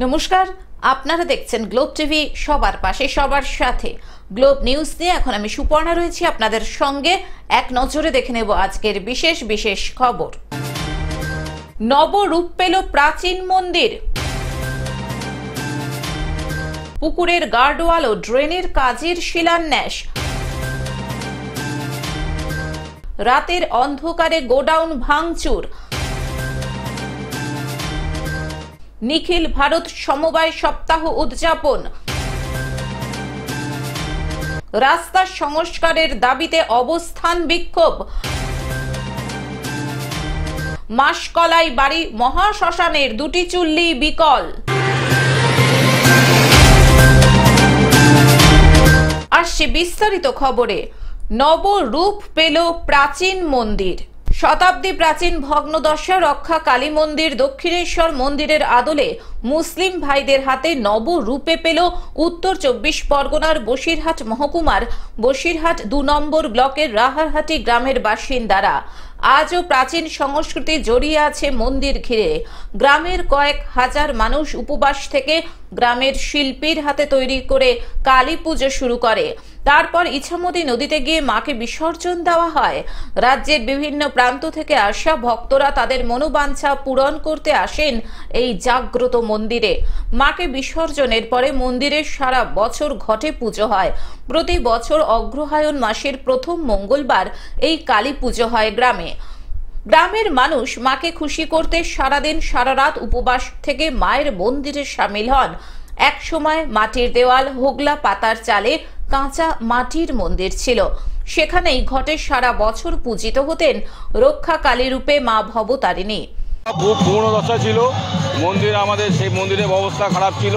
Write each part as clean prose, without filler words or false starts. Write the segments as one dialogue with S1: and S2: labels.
S1: নমস্কার, আপনারা দেখছেন গ্লোব টিভি, সবার পাশে সবার সাথে। গ্লোব নিউজ নিয়ে এখন আমি সুপর্ণা রয়েছি আপনাদের সঙ্গে। এক নজরে দেখে নেব আজকের বিশেষ বিশেষ খবর। নবরূপ পেল প্রাচীন মন্দির। পুকুরের গার্ডওয়াল ও ড্রেনের কাজের শিলান্যাস। রাতের অন্ধকারে গোডাউন ভাঙচুর। নিখিল ভারত সমবায় সপ্তাহ উদযাপন। রাস্তা সংস্কারের দাবিতে অবস্থান বিক্ষোভ। মাসকলাই বাড়ি মহাশ্মশানের দুটি চুল্লি বিকল। আসছে বিস্তারিত খবরে। নবরূপ পেল প্রাচীন মন্দির। শতাব্দী প্রাচীন ভগ্নদশা রক্ষা কালী মন্দির দক্ষিণেশ্বর মন্দিরের আদলে মুসলিম ভাইদের হাতে নবরূপে পেল উত্তর 24 পরগনার বসিরহাট মহকুমার বসিরহাট 2 নম্বর ব্লকের রাহারহাটি গ্রামের বাসিন্দারা। আজও প্রাচীন সংস্কৃতি জড়িয়ে আছে মন্দির ঘিরে। গ্রামের কয়েক হাজার মানুষ উপবাস থেকে গ্রামের শিল্পীর হাতে তৈরি করে কালী পুজো শুরু করে। তারপর ইছামতি নদীতে গিয়ে মাকে বিসর্জন দেওয়া হয়। রাজ্যের বিভিন্ন প্রান্ত থেকে আসা ভক্তরা তাদের মনোবাঞ্ছা পূরণ করতে আসেন এই জাগ্রত মন্দিরে। মাকে বিসর্জনের পরে মন্দিরে সারা বছর ঘটে পুজো হয়। প্রতি বছর অগ্রহায়ণ মাসের প্রথম মঙ্গলবার এই কালী পুজো হয় গ্রামে। গ্রামের মানুষ মাকে খুশি করতে সারাদিন সারা রাত উপবাস থেকে মায়ের মন্দিরে সামিল হন। এক সময় মাটির দেওয়াল, হোগলা পাতার চালে কাঁচা মাটির মন্দির ছিল। সেখানেই ঘটে সারা বছর পূজিত হতেন রক্ষা কালী রূপে মা ভবতারিণী।
S2: খুব পুরনো দশা ছিল মন্দির, আমাদের সেই মন্দিরের অবস্থা খারাপ ছিল।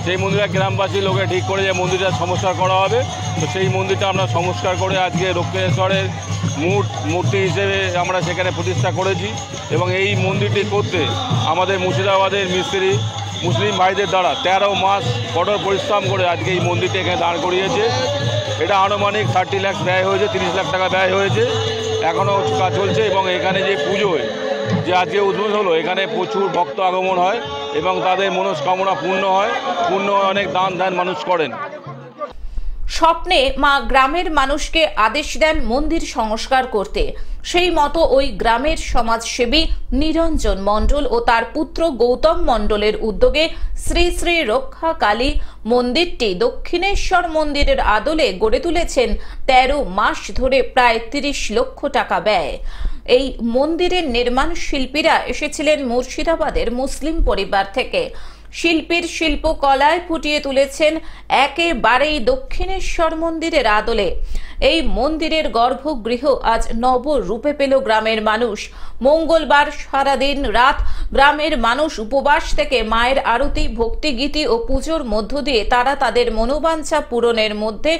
S2: সেই মন্দিরে গ্রামবাসী লোকে ঠিক করে যে মন্দিরটা সংস্কার করা হবে। তো সেই মন্দিরটা আমরা সংস্কার করে আজকে দক্ষিণেশ্বরের মূর্তি হিসেবে আমরা সেখানে প্রতিষ্ঠা করেছি। এবং এই মন্দিরটি করতে আমাদের মুর্শিদাবাদের মিস্ত্রি মুসলিম ভাইদের দ্বারা 13 মাস কঠোর পরিশ্রম করে আজকে এই মন্দিরটি এখানে দাঁড় করিয়েছে। এটা আনুমানিক 30 লাখ ব্যয় হয়েছে, 30 লাখ টাকা ব্যয় হয়েছে। এখনও কাজ চলছে এবং এখানে যে পুজোয় যে আজকে উদ্বোধন হলো, এখানে প্রচুর ভক্ত আগমন হয় এবং তাদের মনস্কামনা পূর্ণ হয়। অনেক দান মানুষ করেন।
S1: স্বপ্নে মা গ্রামের মানুষকে আদেশ দেন মন্দির সংস্কার করতে। সেই মতো ওই গ্রামের সমাজসেবী নিরঞ্জন মণ্ডল ও তার পুত্র গৌতম মণ্ডলের উদ্যোগে শ্রী শ্রী রক্ষা কালী মন্দিরটি দক্ষিণেশ্বর মন্দিরের আদলে গড়ে তুলেছেন 13 মাস ধরে প্রায় 30 লক্ষ টাকা ব্যয়। এই মন্দিরের নির্মাণ শিল্পীরা এসেছিলেন মুর্শিদাবাদের মুসলিম পরিবার থেকে। শিল্পীর শিল্পকলায় ফুটিয়ে তুলেছেন একেবারেই দক্ষিণেশ্বর মন্দিরের আদলে। এই মন্দিরের গর্ভগৃহ আজ নবরূপে পেল গ্রামের মানুষ। মঙ্গলবার সারাদিন রাত গ্রামের মানুষ উপবাস থেকে মায়ের আরতি, ভক্তিগীতি ও পুজোর মধ্য দিয়ে তারা তাদের মনোবাঞ্ছা পূরণের মধ্যে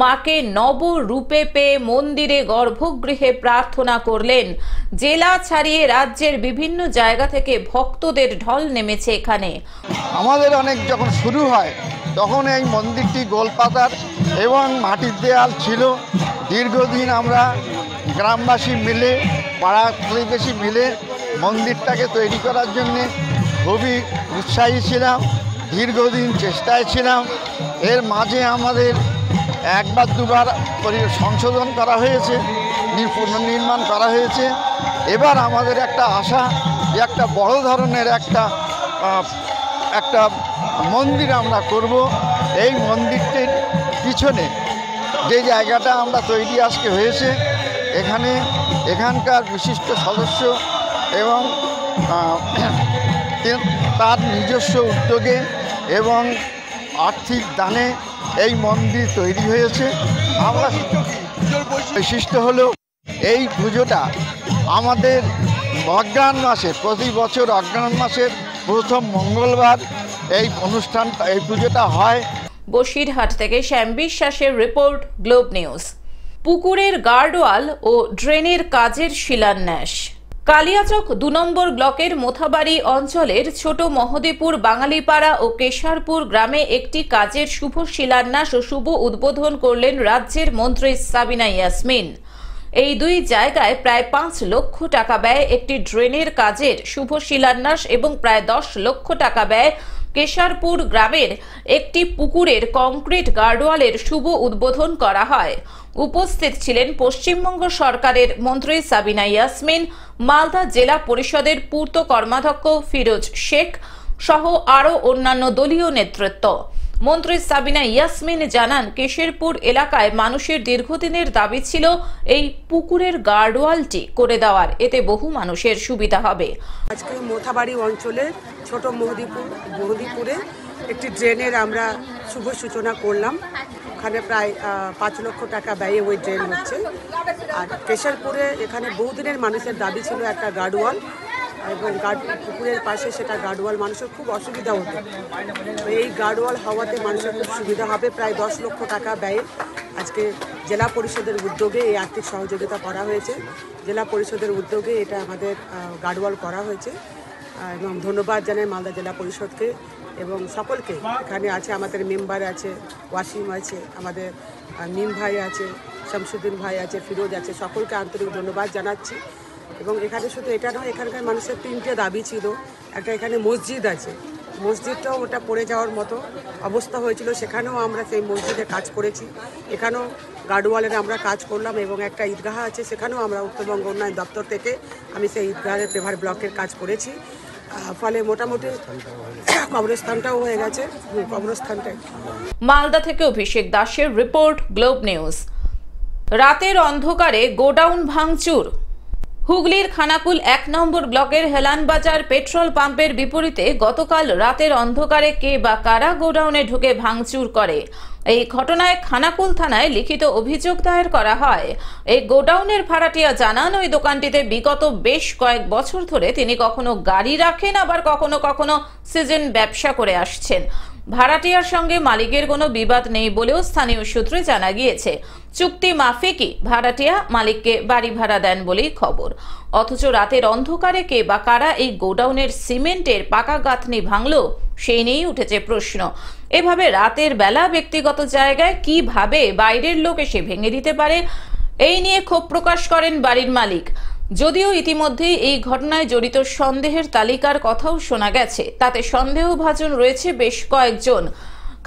S1: মাকে নবরূপে পেয়ে মন্দিরে গর্ভগৃহে প্রার্থনা করলেন। জেলা ছাড়িয়ে রাজ্যের বিভিন্ন জায়গা থেকে ভক্তদের ঢল নেমেছে এখানে।
S3: আমাদের অনেক যখন শুরু হয় তখন এই মন্দিরটি গোলপাতার এবং মাটির দেয়াল ছিল। দীর্ঘদিন আমরা গ্রামবাসী মিলে, পাড়া প্রতিবেশী মিলে মন্দিরটাকে তৈরি করার জন্যে খুবই উৎসাহী ছিলাম, দীর্ঘদিন চেষ্টায় ছিলাম। এর মাঝে আমাদের একবার দুবার সংশোধন করা হয়েছে, পুনর্নির্মাণ করা হয়েছে। এবার আমাদের একটা আশা যে একটা বড় ধরনের একটা মন্দির আমরা করব। এই মন্দিরটির পিছনে যে জায়গাটা আমরা তৈরি আজকে হয়েছে, এখানকার বিশিষ্ট সদস্য এবং তার নিজস্ব উদ্যোগে এবং আর্থিক দানে এই মন্দির তৈরি হয়েছে। আমরা বৈশিষ্ট্য হলো এই পুজোটা আমাদের অগ্রহায়ণ মাসে, প্রতি বছর অগ্রহায়ণ মাসের প্রথম মঙ্গলবার এই পুজোটা হয়।
S1: বসিরহাট থেকে শ্যাম বিশ্বাসের রিপোর্ট, গ্লোব নিউজ। পুকুরের গার্ডওয়াল ও ড্রেনের কাজের শিলান্যাস। কালিয়াচক 2 নম্বর ব্লকের মোথাবাড়ি অঞ্চলের ছোট মহদেপুর, বাঙালিপাড়া ও কেশারপুর গ্রামে একটি কাজের শুভ শিলান্যাস ও শুভ উদ্বোধন করলেন রাজ্যের মন্ত্রী সাবিনা ইয়াসমিন। এই দুই জায়গায় প্রায় 5 লক্ষ টাকা ব্যয়ে একটি ড্রেনের কাজের শুভ শিলান্যাস এবং প্রায় 10 লক্ষ টাকা ব্যয়ে কেশারপুর গ্রামের একটি পুকুরের কংক্রিট গার্ডওয়ালের শুভ উদ্বোধন করা হয়। উপস্থিত ছিলেন পশ্চিমবঙ্গ সরকারের মন্ত্রী সাবিনা ইয়াসমিন, মালদা জেলা পরিষদের পূর্ত কর্মাধ্যক্ষ ফিরোজ শেখ সহ আরও অন্যান্য দলীয় নেতৃত্ব। মন্ত্রী সাবিনা ইয়াসমিন জানান, কেশরপুর এলাকায় মানুষের দীর্ঘদিনের দাবি ছিল এই পুকুরের গার্ডওয়ালটি করে দেওয়ার, এতে বহু মানুষের সুবিধা হবে।
S4: আজকে মোথাবাড়ি অঞ্চলে ছোট মহদিপুরে একটি ড্রেনের আমরা শুভ সূচনা করলাম। ওখানে প্রায় 5 লক্ষ টাকা ব্যয়ে ওই ড্রেন হচ্ছে। আর কেশরপুরে এখানে বহুদিনের মানুষের দাবি ছিল একটা গার্ডওয়াল, এবং পুকুরের পাশে সেটা গার্ডওয়াল মানুষের খুব অসুবিধা হতো। এই গার্ডওয়াল হওয়াতে মানুষের খুব সুবিধা হবে। প্রায় 10 লক্ষ টাকা ব্যয়ে আজকে জেলা পরিষদের উদ্যোগে এই আর্থিক সহযোগিতা করা হয়েছে। জেলা পরিষদের উদ্যোগে এটা আমাদের গার্ডওয়াল করা হয়েছে, এবং ধন্যবাদ জানাই মালদা জেলা পরিষদকে এবং সকলকে। এখানে আছে আমাদের মেম্বার আছে, ওয়াসিম আছে, আমাদের মিম ভাই আছে, শামসুদ্দিন ভাই আছে, ফিরোজ আছে, সকলকে আন্তরিক ধন্যবাদ জানাচ্ছি। এবং এখানে শুধু এটা নয়, এখানকার মানুষের 3টে দাবি ছিল। একটা এখানে মসজিদ আছে, মসজিদটাও ওটা পড়ে যাওয়ার মতো অবস্থা হয়েছিল, সেখানেও আমরা সেই মসজিদে কাজ করেছি। এখানেও গার্ডওয়ালের আমরা কাজ করলাম, এবং একটা ঈদগাহ আছে, সেখানেও আমরা উত্তরবঙ্গ উন্নয়ন দপ্তর থেকে আমি সেই ঈদগাহের পেভার ব্লকের কাজ করেছি। ফলে মোটামুটি কবরস্থানটাও হয়ে গেছে। কবরস্থানটাই।
S1: মালদা থেকে অভিষেক দাসের রিপোর্ট, গ্লোব নিউজ। রাতের অন্ধকারে গোডাউন ভাঙচুর। হুগলির খানাকুল 1 নম্বর ব্লকের হেলানবাজার পেট্রোল পাম্পের বিপরীতে গতকাল রাতের অন্ধকারে কে বা কারা গোডাউনে ঢুকে ভাঙচুর করে, এই ঘটনায় খানাকুল থানায় লিখিত অভিযোগ দায়ের করা হয়। এই গোডাউনের ভাড়াটিয়া জানান, ওই দোকানটিতে বিগত বেশ কয়েক বছর ধরে তিনি কখনো গাড়ি রাখেন, আবার কখনো কখনো সিজন ব্যবসা করে আসছেন। ভাড়াটিয়ার সঙ্গে মালিকের কোনো বিবাদ নেই বলেও স্থানীয় সূত্রে জানা গিয়েছে। চুক্তি মাফিকই ভাড়াটিয়া মালিককে বাড়ি ভাড়া দেন বলেই খবর। অথচ রাতের অন্ধকারে কে বা কারা এই গোডাউনের সিমেন্টের পাকা গাঁথনি ভাঙল, সেই নিয়েই উঠেছে প্রশ্ন। এভাবে রাতের বেলা ব্যক্তিগত জায়গায় কিভাবে বাইরের লোক এসে ভেঙে দিতে পারে, এই নিয়ে ক্ষোভ প্রকাশ করেন বাড়ির মালিক। যদিও ইতিমধ্যে এই ঘটনায় জড়িত সন্দেহের তালিকার কথাও শোনা গেছে, তাতে সন্দেহভাজন রয়েছে বেশ কয়েকজন।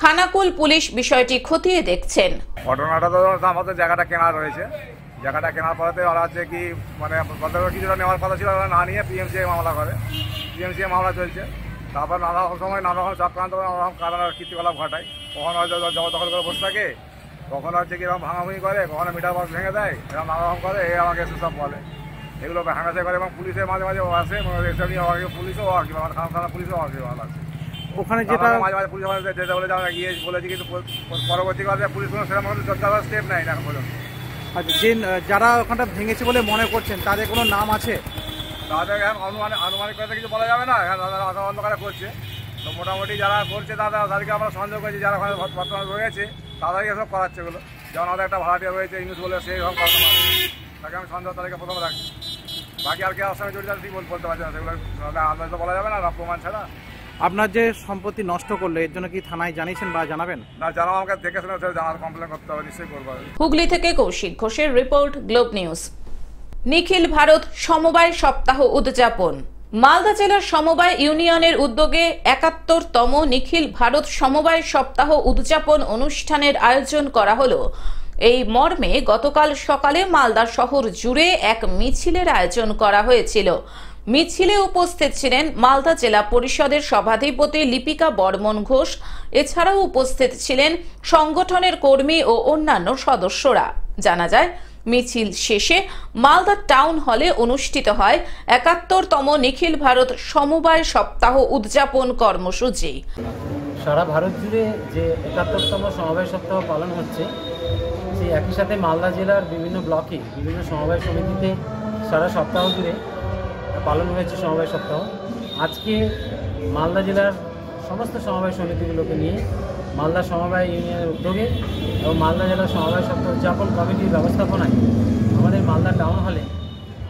S1: খানাকুল পুলিশ বিষয়টি খতিয়ে দেখছেন।
S5: ঘটনাটা তো আমাদের জায়গাটা কেনা রয়েছে, জায়গাটা কেনার পরে ওরা হচ্ছে কি মানে কিছুটা নেওয়ার কথা ছিল, ওরা না নিয়ে পিএমসিআই মামলা করে। পিএমসিআই মামলা চলছে। তারপর নানা সময় নানা রকম চক্রান্ত নানা রকম কারণ কীর্তিকলাপ ঘটায়। কখনো হয়তো জবরদখল করে বসে থাকে, কখনো হচ্ছে কিরকম ভাঙাভাঙি করে, কখনো মিটার বক্স ভেঙে দেয়, এরকম নানা রকম করে। এ আমাকে সেসব বলে, এগুলো হামেশা করে। এবং পুলিশের মাঝে মাঝে আসে, এসব নিয়ে পুলিশও আর কি থানা পুলিশও আর কি ভালো আছে।
S6: ওখানে যেটা
S5: মাঝে মাঝে পুলিশ যেতে বলে যাওয়া গিয়ে বলেছি, কিন্তু পরবর্তীকালে পুলিশ কোনো সেরকম স্টেপ নেয় না এখন পর্যন্ত।
S6: আচ্ছা, যে যারা ওখানটা ভেঙেছে বলে মনে করছেন তাদের কোনো নাম আছে?
S5: তাদের এখন আনুমানিক কথা কিছু বলা যাবে না, এখন তারা অন্ধকারে করছে। তো মোটামুটি যারা করছে তাদেরকে আমরা সন্দেহ করেছি, যারা ওখানে বর্তমানে রয়েছে তাদেরকে এসব করাচ্ছে এগুলো। যেমন আমাদের একটা ভাড়াটিয়া রয়েছে ইংলিশ বলে, সেই রকম করানো তাকে আমি সন্দেহ তাদেরকে প্রথমে রাখছি। বাকি আর কে আর সঙ্গে জড়িত ঠিক বলতে পারছি না, সেগুলো আন্দাজ তো বলা যাবে না প্রমাণ ছাড়া।
S6: আপনার যে সম্পত্তি নষ্ট করলো এর জন্য কি থানায় জানিয়েছেন বা জানাবেন?
S5: না, জানাবো, আমাকে দেখে শুনে জানার কমপ্লেন করতে হবে, নিশ্চয়ই করবো।
S1: হুগলি থেকে কৌশিক ঘোষের রিপোর্ট, গ্লোব নিউজ। নিখিল ভারত সমবায় সপ্তাহ উদযাপন। মালদা জেলার সমবায় ইউনিয়নের উদ্যোগে ৭১তম নিখিল ভারত সমবায় সপ্তাহ উদযাপন অনুষ্ঠানের আয়োজন করা হলো। এই মর্মে গতকাল সকালে মালদা শহর জুড়ে এক মিছিলের আয়োজন করা হয়েছিল। মিছিলে উপস্থিত ছিলেন মালদা জেলা পরিষদের সভাধিপতি লিপিকা বর্মন ঘোষ। এছাড়াও উপস্থিত ছিলেন সংগঠনের কর্মী ও অন্যান্য সদস্যরা। জানা যায়, মিছিল শেষে মালদা টাউন হলে অনুষ্ঠিত হয় ৭১তম নিখিল ভারত সমবায় সপ্তাহ উদযাপন কর্মসূচি।
S7: সারা ভারত জুড়ে যে ৭১তম সমবায় সপ্তাহ পালন হচ্ছে, সেই একই সাথে মালদা জেলার বিভিন্ন ব্লকে বিভিন্ন সমবায় সমিতিতে সারা সপ্তাহ জুড়ে পালন হয়েছে সমবায় সপ্তাহ। আজকে মালদা জেলার সমস্ত সমবায় সমিতিগুলোকে নিয়ে মালদা সমবায় ইউনিয়নের উদ্যোগে এবং মালদা জেলা সমবায় সপ্তাহ উদযাপন কমিটির ব্যবস্থাপনায় আমাদের মালদা টাউন হলে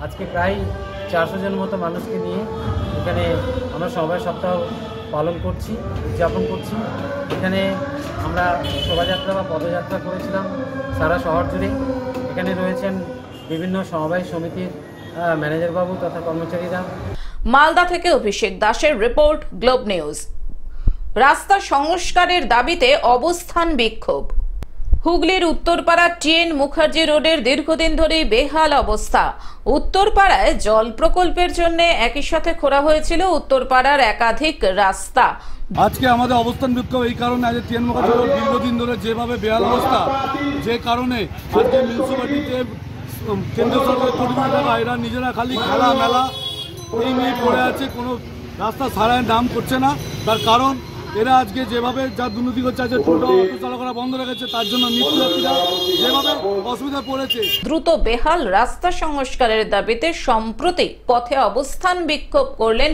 S7: আজকে প্রায় 400 জন মতো মানুষকে নিয়ে এখানে আমরা সমবায় সপ্তাহ পালন করছি, উদযাপন করছি। এখানে আমরা শোভাযাত্রা বা পদযাত্রা করেছিলাম সারা শহর জুড়ে। এখানে রয়েছেন বিভিন্ন সমবায় সমিতির ম্যানেজার বাবু তথা কর্মচারীরা।
S1: মালদা থেকে অভিষেক দাসের রিপোর্ট, গ্লোব নিউজ। রাস্তা সংস্কারের দাবিতে অবস্থান বিক্ষোভ। হুগলির উত্তরপাড়া টিএন মুখার্জি রোডের দীর্ঘদিন ধরেই বেহাল অবস্থা। উত্তরপাড়ায় জল প্রকল্পের জন্য একই সাথে খোঁড়া হয়েছিল উত্তরপাড়ার একাধিক রাস্তা।
S8: আজকে আমাদের অবস্থান বিক্ষোভ এই কারণে, আজ টিএন মুখার্জি রোড দীর্ঘদিন ধরে যেভাবে বেহাল অবস্থা, যে কারণে আজকে মিউনিসিপ্যালিটিতে কেন্দ্র সরকারের কোটি কোটি টাকা এরা নিজেরা খালি খেলা মেলা এই নিয়ে পড়ে আছে, কোনো রাস্তা সারায় নাম করছে না। তার কারণ এরা আজকে যেভাবে যা দুর্নীতি করছে, আজকে টোটো অটো চালু করা বন্ধ রেখেছে, তার জন্য নিত্যযাত্রীরা যেভাবে অসুবিধা পড়েছে।
S1: দ্রুত বেহাল রাস্তা সংস্কারের দাবিতে সম্প্রতি পথে অবস্থান বিক্ষোভ করলেন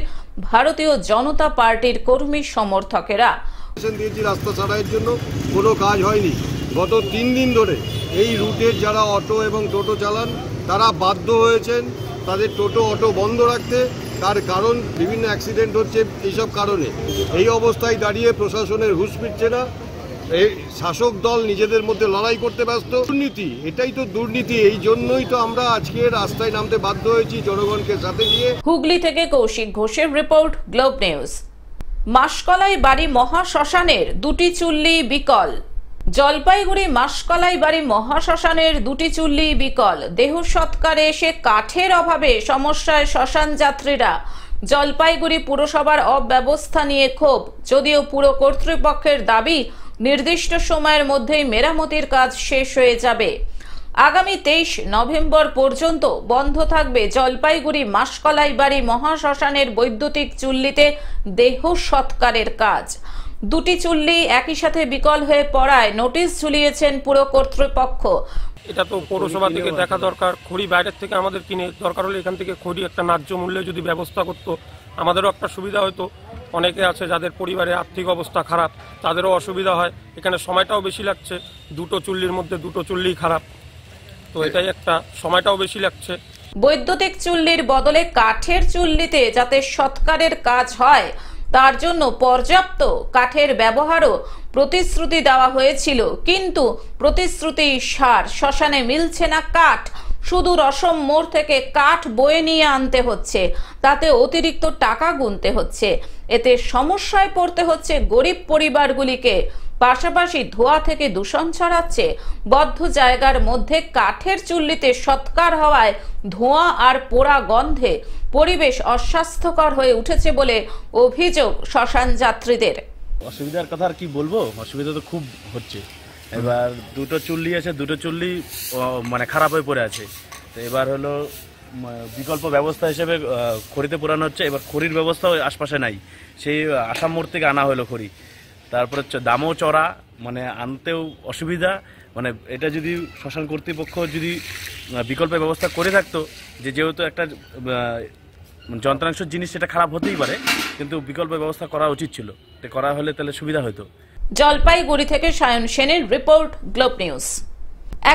S1: ভারতীয় জনতা পার্টির কর্মী সমর্থকেরা।
S9: দিয়েছি রাস্তা ছাড়াইয়ের জন্য, কোনো কাজ হয়নি। গত 3 দিন ধরে এই রুটের যারা অটো এবং টোটো চালান তারা বাধ্য হয়েছেন তাদের টোটো অটো বন্ধ রাখতে। তার কারণ বিভিন্ন অ্যাক্সিডেন্ট হচ্ছে এইসব কারণে। এই অবস্থায় দাঁড়িয়ে প্রশাসনের হুঁশ ফিরছে না। এই শাসক দল নিজেদের মধ্যে লড়াই করতে ব্যস্ত। দুর্নীতি, এটাই তো দুর্নীতি। এই জন্যই তো আমরা আজকে রাস্তায় নামতে বাধ্য হয়েছি জনগণকে সাথে নিয়ে।
S1: হুগলি থেকে কৌশিক ঘোষের রিপোর্ট, গ্লোব নিউজ। মাসকলাই বাড়ি মহাশ্মশানের 2টি চুল্লি বিকল। জলপাইগুড়ি মাসকলাই বাড়ি মহাশ্মশানের 2টি চুল্লি বিকল। দেহ সৎকারে এসে কাঠের অভাবে সমস্যায় শ্মশান যাত্রীরা। জলপাইগুড়ি পুরসভার অব্যবস্থা নিয়ে ক্ষোভ, যদিও পুর কর্তৃপক্ষের দাবি নির্দিষ্ট সময়ের মধ্যেই মেরামতির কাজ শেষ হয়ে যাবে। আগামী 23 নভেম্বর পর্যন্ত বন্ধ থাকবে জলপাইগুড়ি মাসকলাই বাড়ি মহাশ্মশানের বৈদ্যুতিক চুল্লিতে দেহ সৎকারের কাজ। 2টি চুল্লি একই সাথে বিকল হয়ে পড়ায় নোটিশ ঝুলিয়েছেন পুর কর্তৃপক্ষ।
S10: এটা তো পৌরসভা থেকে দেখা দরকার। খড়ি বাইরের থেকে আমাদের কিনে, দরকার হলে এখান থেকে খড়ি একটা ন্যায্য মূল্যে যদি ব্যবস্থা করতো আমাদেরও একটা সুবিধা হতো। অনেকে আছে যাদের পরিবারে আর্থিক অবস্থা খারাপ, তাদেরও অসুবিধা হয়। এখানে সময়টাও বেশি লাগছে, 2টো চুল্লির মধ্যে 2টো চুল্লি খারাপ, তো এটাই একটা সময়টাও বেশি লাগছে।
S1: বৈদ্যুতিক চুল্লির বদলে কাঠের চুল্লিতে যাতে সৎকারের কাজ হয় তার জন্য পর্যাপ্ত কাঠের ব্যবহারও প্রতিশ্রুতি দেওয়া হয়েছিল, কিন্তু প্রতিশ্রুতি সার। শ্মশানে মিলছে না কাঠ, সুদূর অসম মোড় থেকে কাঠ বয়ে নিয়ে আনতে হচ্ছে, তাতে অতিরিক্ত টাকা গুনতে হচ্ছে। এতে সমস্যায় পড়তে হচ্ছে গরিব পরিবারগুলিকে। পাশাপাশি ধোঁয়া থেকে দূষণ ছড়াচ্ছে। বদ্ধ জায়গার মধ্যে কাঠের চুল্লিতে সৎকার হওয়ায় ধোঁয়া আর পোড়া গন্ধে পরিবেশ অস্বাস্থ্যকর হয়ে উঠেছে বলে অভিযোগ শ্মশান যাত্রীদের।
S11: অসুবিধার কথা আর কি বলবো, অসুবিধা তো খুব হচ্ছে। এবার 2টো চুল্লি আছে, 2টো চুল্লি মানে খারাপ হয়ে পড়ে আছে। তো এবার হলো বিকল্প ব্যবস্থা হিসেবে খড়িতে পোড়ানো হচ্ছে। এবার খড়ির ব্যবস্থাও আশপাশে নাই, সেই আসাম মোড় থেকে আনা হলো খড়ি। তারপরে দামও চড়া, মানে আনতেও অসুবিধা। মানে এটা যদি শ্মশান কর্তৃপক্ষ যদি বিকল্পের ব্যবস্থা করে থাকতো, যেহেতু একটা যন্ত্রাংশ জিনিস সেটা খারাপ হতেই পারে, কিন্তু বিকল্প ব্যবস্থা করা উচিত ছিল। করা হলে তাহলে সুবিধা হতো।
S1: জলপাইগুড়ি থেকে সায়ন সেনের রিপোর্ট, গ্লোব নিউজ।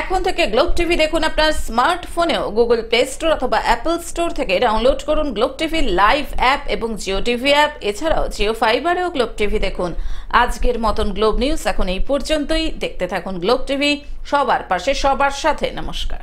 S1: এখন থেকে গ্লোব টিভি দেখুন আপনার স্মার্টফোনেও। গুগল প্লে স্টোর অথবা অ্যাপল স্টোর থেকে ডাউনলোড করুন গ্লোব টিভি লাইভ অ্যাপ এবং জিও টিভি অ্যাপ। এছাড়াও জিও ফাইবারেও গ্লোব টিভি দেখুন। আজকের মতন গ্লোব নিউজ এখন এই পর্যন্তই। দেখতে থাকুন গ্লোব টিভি, সবার পাশে সবার সাথে। নমস্কার।